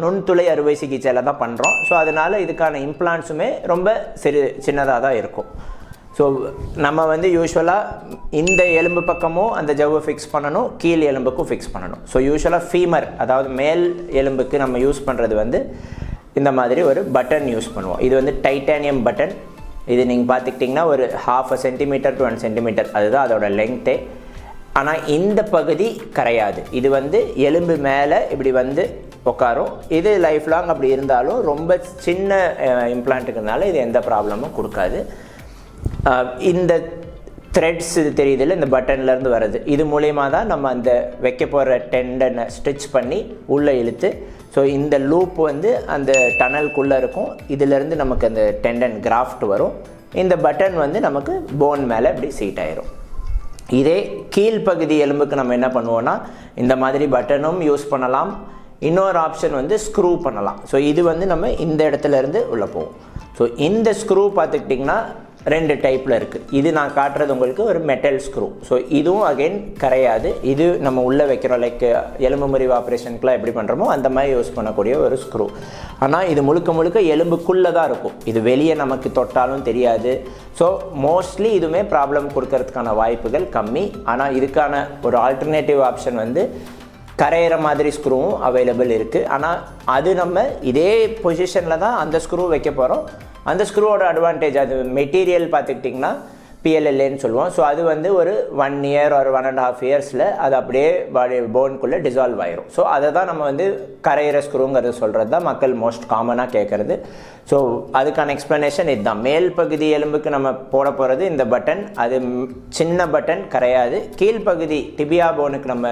நுண்துளை அறுவை சிகிச்சையில் தான் பண்ணுறோம். ஸோ அதனால் இதுக்கான இம்ப்ளான்ஸுமே ரொம்ப சின்னதாக தான் இருக்கும். ஸோ நம்ம வந்து யூஸ்வலாக இந்த எலும்பு பக்கமும் அந்த ஜவ்வை ஃபிக்ஸ் பண்ணணும், கீழ் எலும்புக்கும் ஃபிக்ஸ் பண்ணணும். ஸோ யூஸ்வலாக ஃபீமர், அதாவது மேல் எலும்புக்கு நம்ம யூஸ் பண்ணுறது வந்து இந்த மாதிரி ஒரு பட்டன் யூஸ் பண்ணுவோம். இது வந்து டைட்டானியம் பட்டன். இது நீங்கள் பார்த்துக்கிட்டிங்கன்னா ஒரு 1/2 சென்டிமீட்டர் to 1 சென்டிமீட்டர், அதுதான் அதோட லெங்க்த்தே. ஆனால் இந்த பகுதி கரையாது. இது வந்து எலும்பு மேலே இப்படி வந்து உட்காரும். இது லைஃப் லாங் அப்படி இருந்தாலும் ரொம்ப சின்ன இம்ப்ளான்ட்டுக்குனால இது எந்த ப்ராப்ளமும் கொடுக்காது. இந்த த்ரெட்ஸ் இது தெரியுதில்ல, இந்த பட்டன்லேருந்து வருது. இது மூலயமா தான் நம்ம அந்த வைக்க போகிற டெண்டனை ஸ்டிச் பண்ணி உள்ளே இழுத்து, ஸோ இந்த லூப் வந்து அந்த டனலுக்குள்ளே இருக்கும். இதிலேருந்து நமக்கு அந்த டெண்டன் கிராஃப்ட் வரும். இந்த பட்டன் வந்து நமக்கு போன் மேலே இப்படி சீட் ஆயிரும். இதே கீழ்ப்பகுதி எலும்புக்கு நம்ம என்ன பண்ணுவோன்னா இந்த மாதிரி பட்டனும் யூஸ் பண்ணலாம். இன்னொரு ஆப்ஷன் வந்து ஸ்க்ரூ பண்ணலாம். ஸோ இது வந்து நம்ம இந்த இடத்துலேருந்து உள்ளே போவோம். ஸோ இந்த ஸ்க்ரூ பார்த்துக்கிட்டிங்கன்னா 2 டைப்பில் இருக்குது. இது நான் காட்டுறது உங்களுக்கு ஒரு மெட்டல் ஸ்க்ரூ. ஸோ இதுவும் அகெயின் கரையாது. இது நம்ம உள்ளே வைக்கிறோம், லைக் எலும்பு முறிவு ஆப்ரேஷனுக்குலாம் எப்படி பண்ணுறோமோ அந்த மாதிரி யூஸ் பண்ணக்கூடிய ஒரு ஸ்க்ரூ. ஆனால் இது முழுக்க முழுக்க எலும்புக்குள்ளே தான் இருக்கும். இது வெளியே நமக்கு தொட்டாலும் தெரியாது. ஸோ மோஸ்ட்லி இதுவுமே ப்ராப்ளம் கொடுக்கறதுக்கான வாய்ப்புகள் கம்மி. ஆனால் இதுக்கான ஒரு ஆல்டர்னேட்டிவ் ஆப்ஷன் வந்து கரையிற மாதிரி ஸ்க்ரூவும் அவைலபிள் இருக்குது. ஆனால் அது நம்ம இதே பொசிஷனில் தான் அந்த ஸ்க்ரூ வைக்க போகிறோம். அந்த ஸ்க்ரூவோட அட்வான்டேஜ், அது மெட்டீரியல் பார்த்துக்கிட்டிங்கன்னா PLLAன்னு சொல்லுவோம். ஸோ அது வந்து ஒரு 1 இயர் ஒரு 1.5 இயர்ஸில் அது அப்படியே போனுக்குள்ளே டிசால்வ் ஆயிரும். ஸோ அதை தான் நம்ம வந்து கரையிற ஸ்க்ரூங்கிறது சொல்கிறது தான் மக்கள் மோஸ்ட் காமனாக கேட்குறது. ஸோ அதுக்கான எக்ஸ்ப்ளனேஷன் இதுதான். மேல் பகுதி எலும்புக்கு நம்ம போட போகிறது இந்த பட்டன். அது சின்ன பட்டன், கரையாது. கீழ்ப்பகுதி டிபியா போனுக்கு நம்ம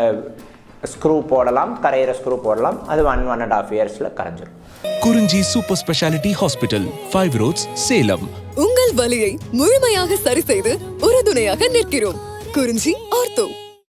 ஸ்க்ரூ போடலாம், கரையிற ஸ்க்ரூ போடலாம். அது 1.5 இயர்ஸில் கரைஞ்சிடும். Kurinji super speciality hospital, 5 roads, Salem. உங்கள் வலியை முழுமையாக சரி செய்து உறுதுணையாக நிற்கிறோம். குறிஞ்சி ஆர்த்தோ.